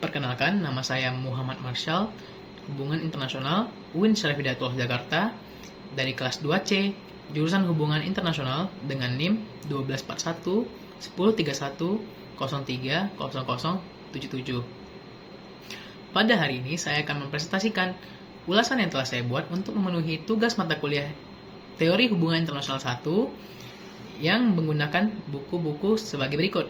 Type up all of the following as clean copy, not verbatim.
Perkenalkan, nama saya Muhammad Marshall, Hubungan Internasional, UIN Syarif Hidayatullah Jakarta, dari kelas 2C, jurusan Hubungan Internasional dengan NIM 1241 1031 03 0077. Pada hari ini, saya akan mempresentasikan ulasan yang telah saya buat untuk memenuhi tugas mata kuliah Teori Hubungan Internasional 1 yang menggunakan buku-buku sebagai berikut.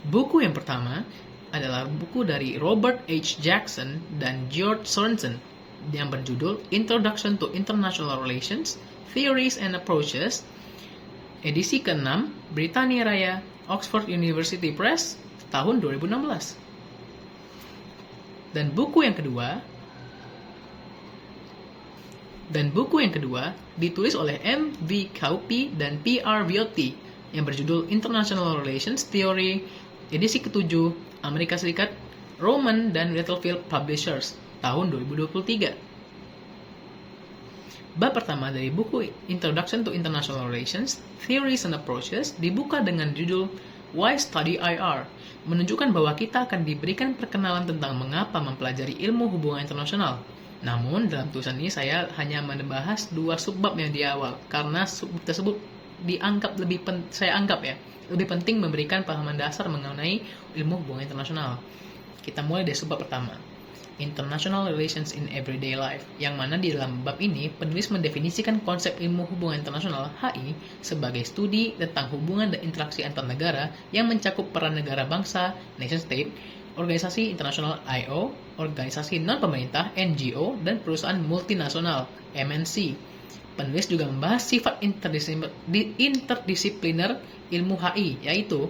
Buku yang pertama adalah buku dari Robert H. Jackson dan George Sorensen yang berjudul Introduction to International Relations, Theories and Approaches, edisi ke-6, Britania Raya, Oxford University Press, tahun 2016. Dan buku yang kedua ditulis oleh M. V. Kaupi dan P. R. Viotti yang berjudul International Relations Theory, edisi ke-7, Amerika Serikat, Rowman dan Littlefield Publishers, tahun 2023. Bab pertama dari buku Introduction to International Relations, Theories and Approaches dibuka dengan judul Why Study IR, menunjukkan bahwa kita akan diberikan perkenalan tentang mengapa mempelajari ilmu hubungan internasional. Namun, dalam tulisan ini saya hanya membahas 2 subbab yang di awal, karena subbab tersebut saya anggap lebih penting memberikan pahaman dasar mengenai ilmu hubungan internasional. Kita mulai dari subbab pertama, International Relations in Everyday Life, yang mana di dalam bab ini penulis mendefinisikan konsep ilmu hubungan internasional HI sebagai studi tentang hubungan dan interaksi antar negara yang mencakup peran negara bangsa, nation state, organisasi internasional IO, organisasi non-pemerintah NGO, dan perusahaan multinasional MNC. Penulis juga membahas sifat interdisipliner ilmu HI, yaitu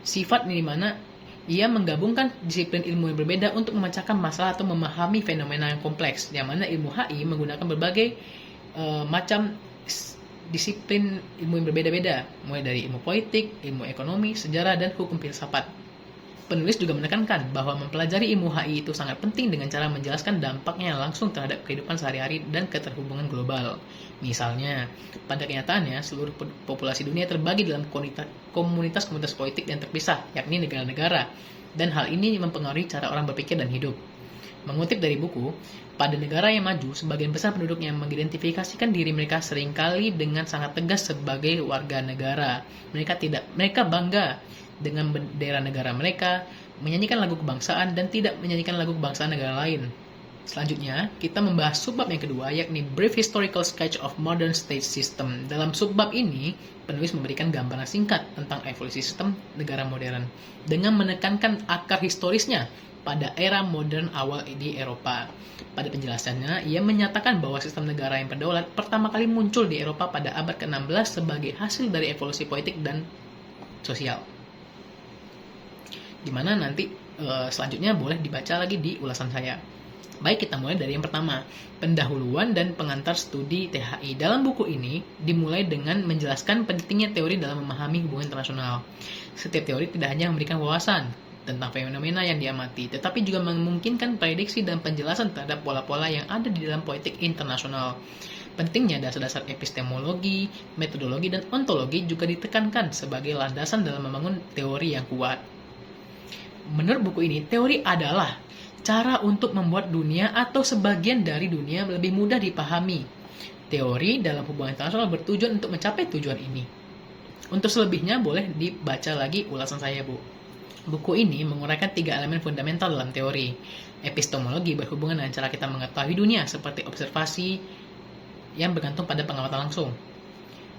sifat di mana ia menggabungkan disiplin ilmu yang berbeda untuk memecahkan masalah atau memahami fenomena yang kompleks, yang mana ilmu HI menggunakan berbagai macam disiplin ilmu yang berbeda-beda, mulai dari ilmu politik, ilmu ekonomi, sejarah, dan hukum filsafat. Penulis juga menekankan bahwa mempelajari ilmu HI itu sangat penting dengan cara menjelaskan dampaknya langsung terhadap kehidupan sehari-hari dan keterhubungan global. Misalnya, pada kenyataannya seluruh populasi dunia terbagi dalam komunitas-komunitas politik yang terpisah, yakni negara-negara, dan hal ini mempengaruhi cara orang berpikir dan hidup. Mengutip dari buku, pada negara yang maju, sebagian besar penduduknya mengidentifikasikan diri mereka seringkali dengan sangat tegas sebagai warga negara. Mereka bangga dengan bendera negara mereka, menyanyikan lagu kebangsaan, dan tidak menyanyikan lagu kebangsaan negara lain. Selanjutnya, kita membahas subbab yang kedua, yakni Brief Historical Sketch of Modern State System. Dalam subbab ini, penulis memberikan gambaran singkat tentang evolusi sistem negara modern, dengan menekankan akar historisnya pada era modern awal di Eropa. Pada penjelasannya, ia menyatakan bahwa sistem negara yang berdaulat pertama kali muncul di Eropa pada abad ke-16 sebagai hasil dari evolusi politik dan sosial. Dimana nanti selanjutnya boleh dibaca lagi di ulasan saya. Baik, kita mulai dari yang pertama, pendahuluan dan pengantar studi THI. Dalam buku ini dimulai dengan menjelaskan pentingnya teori dalam memahami hubungan internasional. Setiap teori tidak hanya memberikan wawasan tentang fenomena yang diamati, tetapi juga memungkinkan prediksi dan penjelasan terhadap pola-pola yang ada di dalam politik internasional. Pentingnya dasar-dasar epistemologi, metodologi, dan ontologi juga ditekankan sebagai landasan dalam membangun teori yang kuat. Menurut buku ini, teori adalah cara untuk membuat dunia atau sebagian dari dunia lebih mudah dipahami. Teori dalam hubungan internasional bertujuan untuk mencapai tujuan ini. Untuk selebihnya boleh dibaca lagi ulasan saya, Bu. Buku ini menguraikan 3 elemen fundamental dalam teori. Epistemologi berhubungan dengan cara kita mengetahui dunia, seperti observasi yang bergantung pada pengamatan langsung.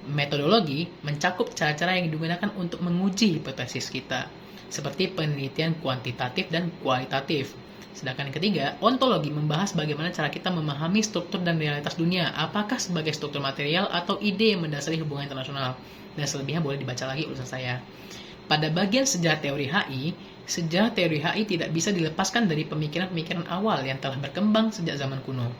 Metodologi mencakup cara-cara yang digunakan untuk menguji hipotesis kita, seperti penelitian kuantitatif dan kualitatif. Sedangkan yang ketiga, ontologi membahas bagaimana cara kita memahami struktur dan realitas dunia, apakah sebagai struktur material atau ide yang mendasari hubungan internasional. Dan selebihnya boleh dibaca lagi ulasan saya. Pada bagian sejarah teori HI tidak bisa dilepaskan dari pemikiran-pemikiran awal yang telah berkembang sejak zaman kuno.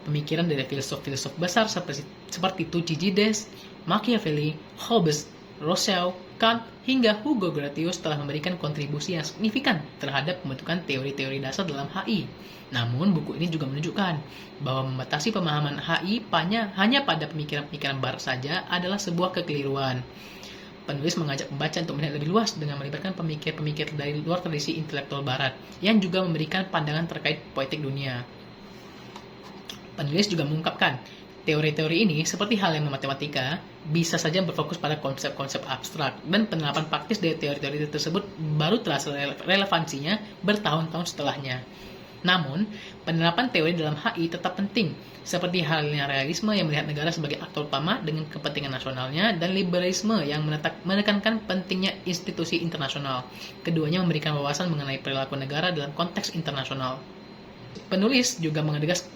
Pemikiran dari filsuf-filsuf besar seperti Thucydides, Machiavelli, Hobbes, Rousseau, Kant, hingga Hugo Grotius telah memberikan kontribusi yang signifikan terhadap pembentukan teori-teori dasar dalam HI. Namun, buku ini juga menunjukkan bahwa membatasi pemahaman HI hanya pada pemikiran-pemikiran barat saja adalah sebuah kekeliruan. penulis mengajak pembaca untuk melihat lebih luas dengan melibatkan pemikir-pemikir dari luar tradisi intelektual barat yang juga memberikan pandangan terkait poetik dunia. Penulis juga mengungkapkan, teori-teori ini, seperti hal yang matematika, bisa saja berfokus pada konsep-konsep abstrak, dan penerapan praktis dari teori-teori tersebut baru terasa relevansinya bertahun-tahun setelahnya. Namun, penerapan teori dalam HI tetap penting, seperti halnya realisme yang melihat negara sebagai aktor utama dengan kepentingan nasionalnya, dan liberalisme yang menekankan pentingnya institusi internasional. Keduanya memberikan wawasan mengenai perilaku negara dalam konteks internasional. Penulis juga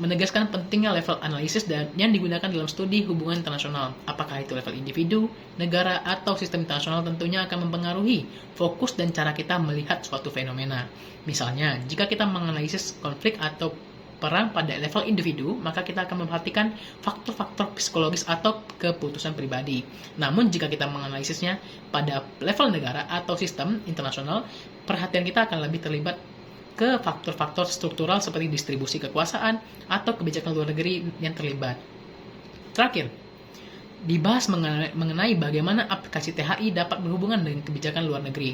menegaskan pentingnya level analisis yang digunakan dalam studi hubungan internasional. Apakah itu level individu, negara, atau sistem internasional tentunya akan mempengaruhi fokus dan cara kita melihat suatu fenomena. Misalnya, jika kita menganalisis konflik atau perang pada level individu, maka kita akan memperhatikan faktor-faktor psikologis atau keputusan pribadi. Namun, jika kita menganalisisnya pada level negara atau sistem internasional, perhatian kita akan lebih terlibat ke faktor-faktor struktural seperti distribusi kekuasaan atau kebijakan luar negeri yang terlibat. Terakhir, dibahas mengenai bagaimana aplikasi THI dapat berhubungan dengan kebijakan luar negeri.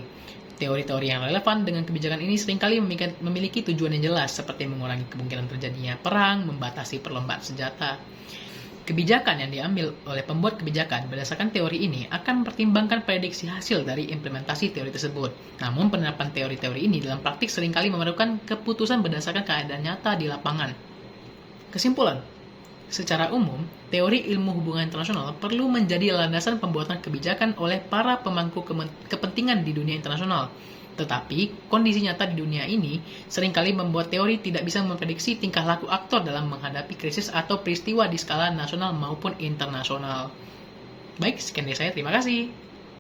Teori-teori yang relevan dengan kebijakan ini seringkali memiliki tujuan yang jelas, seperti mengurangi kemungkinan terjadinya perang, membatasi perlombaan senjata. Kebijakan yang diambil oleh pembuat kebijakan berdasarkan teori ini akan mempertimbangkan prediksi hasil dari implementasi teori tersebut. Namun penerapan teori-teori ini dalam praktik seringkali memerlukan keputusan berdasarkan keadaan nyata di lapangan. Kesimpulan, secara umum, teori ilmu hubungan internasional perlu menjadi landasan pembuatan kebijakan oleh para pemangku kepentingan di dunia internasional. Tetapi, kondisi nyata di dunia ini seringkali membuat teori tidak bisa memprediksi tingkah laku aktor dalam menghadapi krisis atau peristiwa di skala nasional maupun internasional. Baik, sekian dari saya. Terima kasih.